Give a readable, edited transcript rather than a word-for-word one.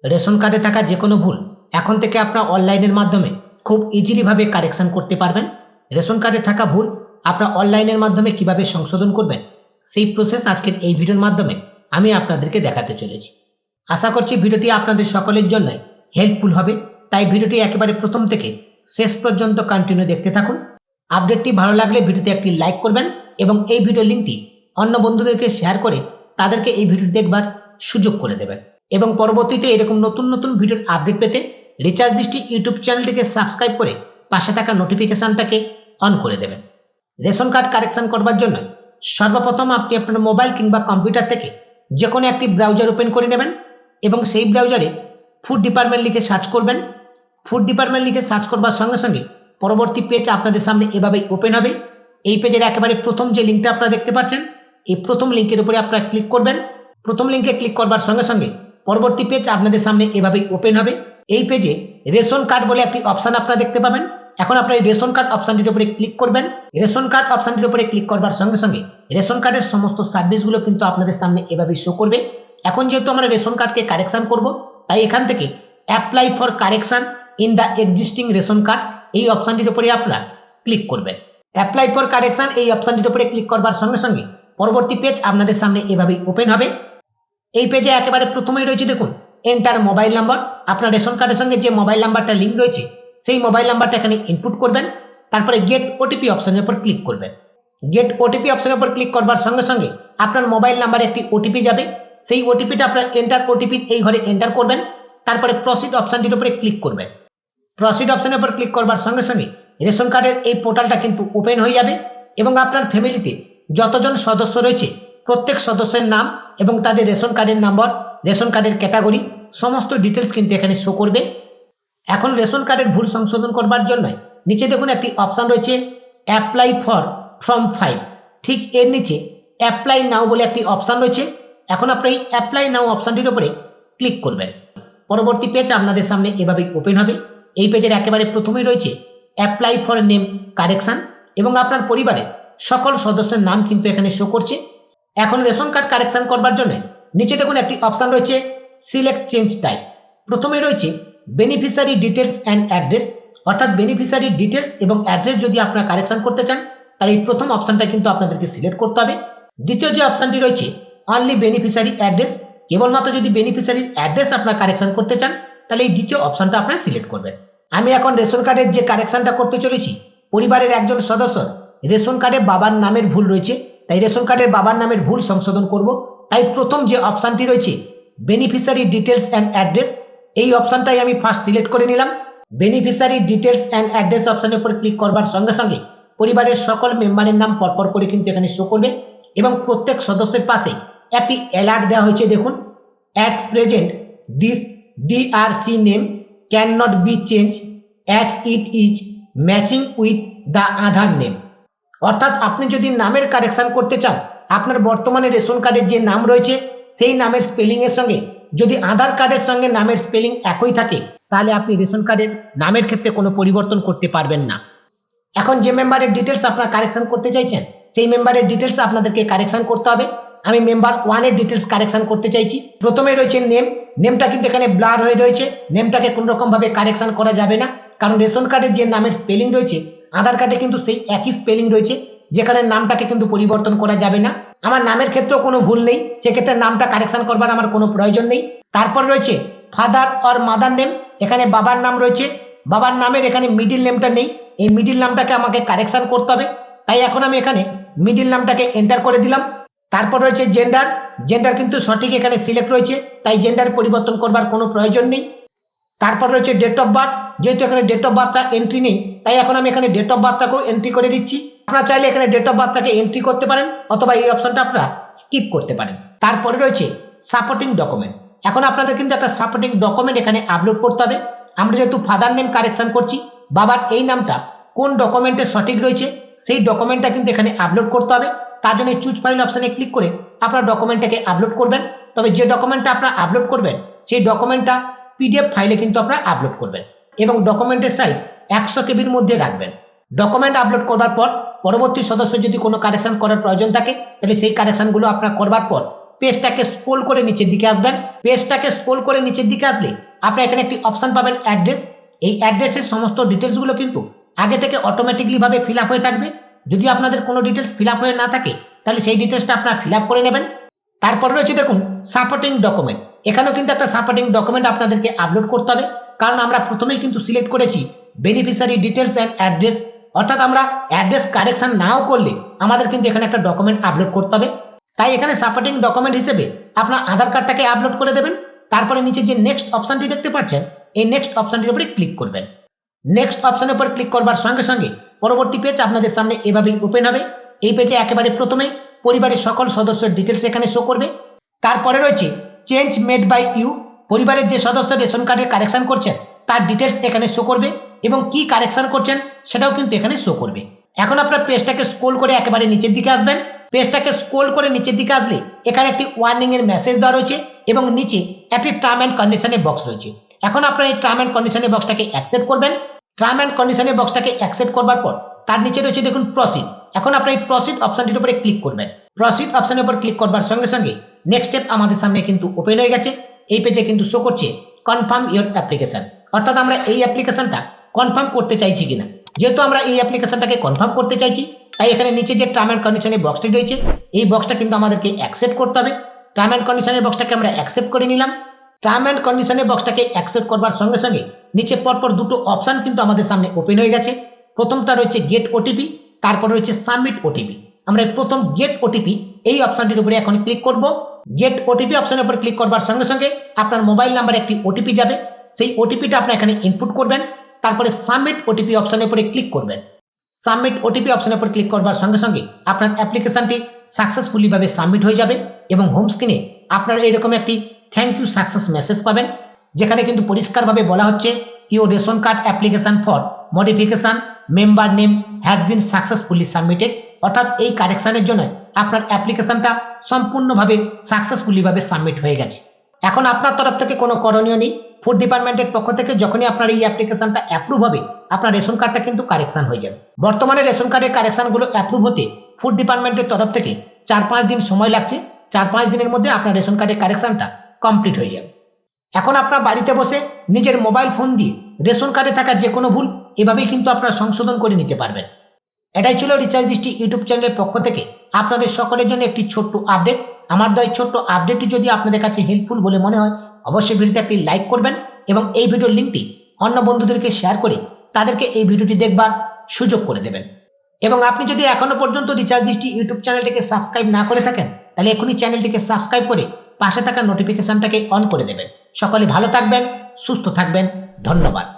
Ration কার্ডে থাকা যে কোনো ভুল এখন থেকে আপনারা অনলাইনের মাধ্যমে খুব ইজিলি ভাবে কারেকশন করতে পারবেন। রেশন কার্ডে থাকা ভুল আপনারা অনলাইনের মাধ্যমে কিভাবে সংশোধন করবেন সেই প্রসেস আজকের এই ভিডিওর মাধ্যমে আমি আপনাদেরকে দেখাতে চলেছি। আশা করছি ভিডিওটি আপনাদের সকলের জন্য হেল্পফুল হবে, তাই ভিডিওটি একেবারে প্রথম থেকে শেষ পর্যন্ত কন্টিনিউ দেখতে থাকুন। আপডেটটি ভালো লাগলে ভিডিওতে একটি লাইক করবেন এবং এই ভিডিও লিঙ্কটি অন্য বন্ধুদেরকে শেয়ার করে তাদেরকে এই ভিডিও দেখবার সুযোগ করে দেবেন এবং পরবর্তীতে এরকম নতুন নতুন ভিডিওর আপডেট পেতে রিচার্জ দৃষ্টি ইউটিউব চ্যানেলটিকে সাবস্ক্রাইব করে পাশে থাকা নোটিফিকেশনটাকে অন করে দেবেন। রেশন কার্ড কারেকশন করবার জন্য সর্বপ্রথম আপনি আপনার মোবাইল কিংবা কম্পিউটার থেকে যে কোনো একটি ব্রাউজার ওপেন করে নেবেন এবং সেই ব্রাউজারে ফুড ডিপার্টমেন্ট লিখে সার্চ করবেন। ফুড ডিপার্টমেন্ট লিখে সার্চ করবার সঙ্গে সঙ্গে পরবর্তী পেজ আপনাদের সামনে এভাবেই ওপেন হবে। এই পেজের একেবারে প্রথম যে লিঙ্কটা আপনারা দেখতে পাচ্ছেন, এই প্রথম লিঙ্কের উপরে আপনারা ক্লিক করবেন। প্রথম লিঙ্কে ক্লিক করবার সঙ্গে সঙ্গে পরবর্তী পেজ আপনাদের সামনে এভাবেই ওপেন হবে। এই পেজে রেশন কার্ড বলে একটি অপশন আপনারা দেখতে পাবেন। এখন আপনারা এই রেশন কার্ড অপশনটির উপরে ক্লিক করবেন। রেশন কার্ড অপশনটির উপরে ক্লিক করবার সঙ্গে সঙ্গে রেশন কার্ডের সমস্ত সার্ভিসগুলো কিন্তু আপনাদের সামনে এভাবেই শো করবে। এখন যেহেতু আমরা রেশন কার্ডকে কারেকশন করব, তাই এখান থেকে apply for correction in the existing ration card এই অপশনটির উপরে আপনারা ক্লিক করবেন। অ্যাপ্লাই ফর কারেকশন এই অপশনটির উপরে ক্লিক করবার সঙ্গে সঙ্গে পরবর্তী পেজ আপনাদের সামনে এভাবেই ওপেন হবে। এই পেজে একেবারে প্রথমেই রয়েছে দেখুন এন্টার মোবাইল নাম্বার। আপনার রেশন কার্ডের সঙ্গে যে মোবাইল নাম্বারটা লিঙ্ক রয়েছে সেই মোবাইল নাম্বারটা এখানে ইনপুট করবেন। তারপরে গেট ওটিপি অপশনের উপর ক্লিক করবেন। গেট ওটিপি অপশনের উপর ক্লিক করবার সঙ্গে সঙ্গে আপনার মোবাইল নাম্বারে একটি ওটিপি যাবে। সেই ওটিপিটা আপনার এন্টার ওটিপি এই ঘরে এন্টার করবেন। তারপরে প্রসিড অপশনটির উপরে ক্লিক করবেন। প্রসিড অপশনের উপর ক্লিক করবার সঙ্গে সঙ্গে রেশন কার্ডের এই পোর্টালটা কিন্তু ওপেন হয়ে যাবে এবং আপনার ফ্যামিলিতে যতজন সদস্য রয়েছে প্রত্যেক সদস্যের নাম এবং তাদের রেশন কার্ডের নাম্বার, রেশন কার্ডের ক্যাটাগরি সমস্ত ডিটেলস কিন্তু এখানে শো করবে। এখন রেশন কার্ডের ভুল সংশোধন করবার জন্য নিচে দেখুন একটি অপশন রয়েছে অ্যাপ্লাই ফর ফর্ম 5, ঠিক এর নিচে অ্যাপ্লাই নাও বলে একটি অপশন রয়েছে। এখন আপনি এই অ্যাপ্লাই নাও অপশনটির উপরে ক্লিক করবেন। পরবর্তী পেজ আপনাদের সামনে এভাবেই ওপেন হবে। এই পেজের একেবারে প্রথমেই রয়েছে অ্যাপ্লাই ফর নেম কারেকশন এবং আপনার পরিবারের সকল সদস্যের নাম কিন্তু এখানে শো করছে। এখন রেশন কার্ড কারেকশন করবার জন্য নিচে দেখুন একটি অপশন রয়েছে সিলেক্ট চেঞ্জ টাইপ। প্রথমে রয়েছে বেনিফিশিয়ারি ডিটেলস অ্যান্ড অ্যাড্রেস, অর্থাৎ বেনিফিশিয়ারি ডিটেলস এবং অ্যাড্রেস যদি আপনারা কারেকশন করতে চান তাহলে এই প্রথম অপশনটা কিন্তু আপনাদেরকে সিলেক্ট করতে হবে। দ্বিতীয় যে অপশনটি রয়েছে অনলি বেনিফিশিয়ারি অ্যাড্রেস, কেবলমাত্র যদি বেনিফিশিয়ারির অ্যাড্রেস আপনারা কারেকশন করতে চান তাহলে এই দ্বিতীয় অপশনটা আপনারা সিলেক্ট করবেন। আমি এখন রেশন কার্ডের যে কারেকশনটা করতে চলেছি, পরিবারের একজন সদস্য রেশন কার্ডে বাবার নামের ভুল রয়েছে, তাই রেশন কার্ডের বাবার নামের ভুল সংশোধন করব। তাই প্রথম যে অপশনটি রয়েছে বেনিফিশিয়ারি ডিটেলস অ্যান্ড অ্যাড্রেস, এই অপশনটাই আমি ফার্স্ট সিলেক্ট করে নিলাম। বেনিফিশিয়ারি ডিটেলস অ্যান্ড অ্যাড্রেস অপশনের উপর ক্লিক করবার সঙ্গে সঙ্গে পরিবারের সকল মেম্বারের নাম পরপর করে কিন্তু এখানে শো করবে এবং প্রত্যেক সদস্যের পাশে একটি অ্যালার্ট দেওয়া হয়েছে দেখুন, at present this DRC name can not be change as it is matching with the Aadhaar name. অর্থাৎ আপনি যদি নামের কারেকশন করতে চান, আপনার বর্তমানে রেশন কার্ডের যে নাম রয়েছে সেই নামের স্পেলিং এর সঙ্গে যদি আধার কার্ডের সঙ্গে নামের স্পেলিং একই থাকে তাহলে আপনি রেশন কার্ডের নামের ক্ষেত্রে কোনো পরিবর্তন করতে পারবেন না। এখন যে মেম্বারের ডিটেলস আপনারা কারেকশন করতে চাইছেন সেই মেম্বারের ডিটেলস আপনাদেরকে কারেকশন করতে হবে। আমি মেম্বার 1 এর ডিটেলস কারেকশন করতে চাইছি। প্রথমে রয়েছে নেম, নেমটা কিন্তু এখানে ব্লার হয়ে রয়েছে, নেমটাকে কোনো রকম ভাবে কারেকশন করা যাবে না, কারণ রেশন কার্ডের যে নামের স্পেলিং রয়েছে আধার কার্ডে কিন্তু সেই একই স্পেলিং রয়েছে, যেখানে নামটাকে কিন্তু পরিবর্তন করা যাবে না। আমার নামের ক্ষেত্রেও কোনো ভুল নেই, সেক্ষেত্রে নামটা কারেকশন করবার আমার কোনো প্রয়োজন নেই। তারপর রয়েছে ফাদার অর মাদার নেম, এখানে বাবার নাম রয়েছে, বাবার নামের এখানে মিডিল নেমটা নেই, এই মিডিল নামটাকে আমাকে কারেকশন করতে হবে। তাই এখন আমি এখানে মিডিল নামটাকে এন্টার করে দিলাম। তারপর রয়েছে জেন্ডার, জেন্ডার কিন্তু সঠিক এখানে সিলেক্ট রয়েছে, তাই জেন্ডার পরিবর্তন করবার কোনো প্রয়োজন নেই। তারপর রয়েছে ডেট অফ বার্থ, যেহেতু এখানে ডেট অফ বার্থটা এন্ট্রি নেই তাই এখন আমি এখানে ডেট অফ বার্থটাকেও এন্ট্রি করে দিচ্ছি। আপনারা চাইলে এখানে ডেট অফ বার্থটাকে এন্ট্রি করতে পারেন অথবা এই অপশনটা আপনারা স্কিপ করতে পারেন। তারপরে রয়েছে সাপোর্টিং ডকুমেন্ট। এখন আপনাদের কিন্তু একটা সাপোর্টিং ডকুমেন্ট এখানে আপলোড করতে হবে। আমরা যেহেতু ফাদার নেম কারেকশন করছি, বাবার এই নামটা কোন ডকুমেন্টে সঠিক রয়েছে সেই ডকুমেন্টটা কিন্তু এখানে আপলোড করতে হবে। তার জন্য চুজ ফাইল অপশনে ক্লিক করে আপনার ডকুমেন্টটাকে আপলোড করবেন। তবে যে ডকুমেন্টটা আপনারা আপলোড করবেন সেই ডকুমেন্টটা পিডিএফ ফাইলে কিন্তু আপনারা আপলোড করবেন এবং ডকুমেন্টের সাইজ 100 কেবির মধ্যে রাখবেন। ডকুমেন্ট আপলোড করবার পর পরবর্তী সদস্য যদি কোনো কারেকশন করার প্রয়োজন থাকে তাহলে সেই কারেকশনগুলো আপনারা করবার পর পেজটাকে স্ক্রল করে নিচের দিকে আসবেন। পেজটাকে স্ক্রল করে নিচের দিকে আসলে আপনারা এখানে একটি অপশন পাবেন অ্যাড্রেস। এই অ্যাড্রেসের সমস্ত ডিটেলসগুলো কিন্তু আগে থেকে অটোমেটিকলি ভাবে ফিল আপ হয়ে থাকবে। যদি আপনাদের কোনো ডিটেলস ফিল আপ হয়ে না থাকে তাহলে সেই ডিটেলসটা আপনারা ফিল আপ করে নেবেন। তারপরে রয়েছে দেখুন সাপোর্টিং ডকুমেন্ট। এখানেও কিন্তু একটা সাপোর্টিং ডকুমেন্ট আপনাদেরকে আপলোড করতে হবে, কারণ আমরা প্রথমেই কিন্তু সিলেক্ট করেছি বেনিফিশিয়ারি ডিটেলস অ্যান্ড অ্যাড্রেস, অর্থাৎ আমরা অ্যাড্রেস কারেকশন নাও করলে আমাদের কিন্তু এখানে একটা ডকুমেন্ট আপলোড করতে হবে। তাই এখানে সাপোর্টিং ডকুমেন্ট হিসেবে আপনার আধার কার্ডটাকে আপলোড করে দেবেন। তারপরে নিচে যে নেক্সট অপশনটি দেখতে পাচ্ছেন এই নেক্সট অপশনটির উপরে ক্লিক করবেন। নেক্সট অপশনের উপর ক্লিক করবার সঙ্গে সঙ্গে পরবর্তী পেজ আপনাদের সামনে এভাবেই ওপেন হবে। এই পেজে একেবারে প্রথমে পরিবারের সকল সদস্যের ডিটেলস এখানে শো করবে। তারপরে রয়েছে চেঞ্জ মেড বাই ইউ, পরিবারের যে সদস্য রেশন কার্ডের কারেকশন করছেন তার ডিটেলস এখানে শো করবে এবং কি কারেকশন করছেন সেটাও কিন্তু এখানে শো করবে। এখন আপনার পেজটাকে স্ক্রল করে একেবারে নিচের দিকে আসবেন। পেজটাকে স্ক্রল করে নিচের দিকে আসলে এখানে একটি ওয়ার্নিং এর মেসেজ দেওয়া রয়েছে এবং নিচে একটি টার্ম অ্যান্ড কন্ডিশনের বক্স রয়েছে। এখন আপনারা এই টার্ম অ্যান্ড কন্ডিশনের বক্সটাকে অ্যাকসেপ্ট করবেন। টার্ম অ্যান্ড কন্ডিশনের বক্সটাকে অ্যাকসেপ্ট করবার পর তার নিচে রয়েছে দেখুন প্রসিড। এখন আপনারা এই প্রসিড অপশনটির উপরে ক্লিক করবেন। প্রসিড অপশনের উপর ক্লিক করবার সঙ্গে সঙ্গে নেক্সট স্টেপ আমাদের সামনে কিন্তু ওপেন হয়ে গেছে। এই পেজে কিন্তু শো করছে কনফার্ম ইওর অ্যাপ্লিকেশন, অর্থাৎ আমরা এই অ্যাপ্লিকেশনটা কনফার্ম করতে চাইছি কিনা। যেহেতু আমরা এই অ্যাপ্লিকেশনটাকে কনফার্ম করতে চাইছি তাই এখানে নিচে যে টার্ম অ্যান্ড কন্ডিশনের বক্সটি রয়েছে এই বক্সটা কিন্তু আমাদেরকে অ্যাকসেপ্ট করতে হবে। টার্ম অ্যান্ড কন্ডিশনের বক্সটাকে আমরা অ্যাকসেপ্ট করে নিলাম। টার্ম অ্যান্ড কন্ডিশনের বক্সটাকে অ্যাকসেপ্ট করবার সঙ্গে সঙ্গে নিচে পরপর দুটো অপশন কিন্তু আমাদের সামনে ওপেন হয়ে গেছে। প্রথমটা রয়েছে গেট ওটিপি, তারপর রয়েছে সাবমিট ওটিপি। আমরা প্রথম গেট ওটিপি এই অপশনটির উপরে এখন ক্লিক করব। গেট ওটিপি অপশনের উপর ক্লিক করবার সঙ্গে সঙ্গে আপনার মোবাইল নাম্বারে একটি ওটিপি যাবে, সেই ওটিপিটা আপনি এখানে ইনপুট করবেন। তারপরে সাবমিট ওটিপি অপশনের উপরে ক্লিক করবেন। সাবমিট ওটিপি অপশনের উপর ক্লিক করবার সঙ্গে সঙ্গে আপনার অ্যাপ্লিকেশনটি সাকসেসফুলি ভাবে সাবমিট হয়ে যাবে এবং হোম স্ক্রিনে আপনারা এরকম একটি থ্যাংক ইউ সাকসেস মেসেজ পাবেন, যেখানে কিন্তু পরিষ্কারভাবে বলা হচ্ছে your ration card application for modification member name has been successfully submitted, অর্থাৎ এই কারেকশনের জন্য আপনার অ্যাপ্লিকেশনটা সম্পূর্ণভাবে সাকসেসফুলি ভাবে সাবমিট হয়ে গেছে। এখন আপনার তরফ থেকে কোনো করণীয় নেই। ফুড ডিপার্টমেন্টের পক্ষ থেকে যখনই আপনার এই অ্যাপ্লিকেশনটা অ্যাপ্রুভ হবে আপনার রেশন কার্ডটা কিন্তু কারেকশন হয়ে যাবে। বর্তমানে রেশন কার্ডের কারেকশনগুলো অ্যাপ্রুভ হতে ফুড ডিপার্টমেন্টের তরফ থেকে 4-5 দিন সময় লাগছে। 4-5 দিনের মধ্যে আপনার রেশন কার্ডের কারেকশনটা কমপ্লিট হয়ে যাবে। এখন আপনার বাড়িতে বসে নিজের মোবাইল ফোন দিয়ে রেশন কার্ডে থাকা যে কোনো ভুল এভাবেই কিন্তু আপনারা সংশোধন করে নিতে পারবেন। এটাই ছিল রিচার্জ দৃষ্টি ইউটিউব চ্যানেলের পক্ষ থেকে আপনাদের সকলের জন্য একটি ছোট্ট আপডেট। আমার এই ছোট্ট আপডেটটি যদি আপনাদের কাছে হেল্পফুল বলে মনে হয় অবশ্যই ভিডিওতে একটি লাইক করবেন এবং এই ভিডিওর লিঙ্কটি অন্য বন্ধুদেরকে শেয়ার করে তাদেরকে এই ভিডিওটি দেখবার সুযোগ করে দেবেন। এবং আপনি যদি এখনো পর্যন্ত রিচার্জ দৃষ্টি ইউটিউব চ্যানেলটিকে সাবস্ক্রাইব না করে থাকেন তাহলে এখনই চ্যানেলটিকে সাবস্ক্রাইব করে পাশে থাকা নোটিফিকেশনটাকে অন করে দেবেন। সকলে ভালো থাকবেন, সুস্থ থাকবেন, ধন্যবাদ।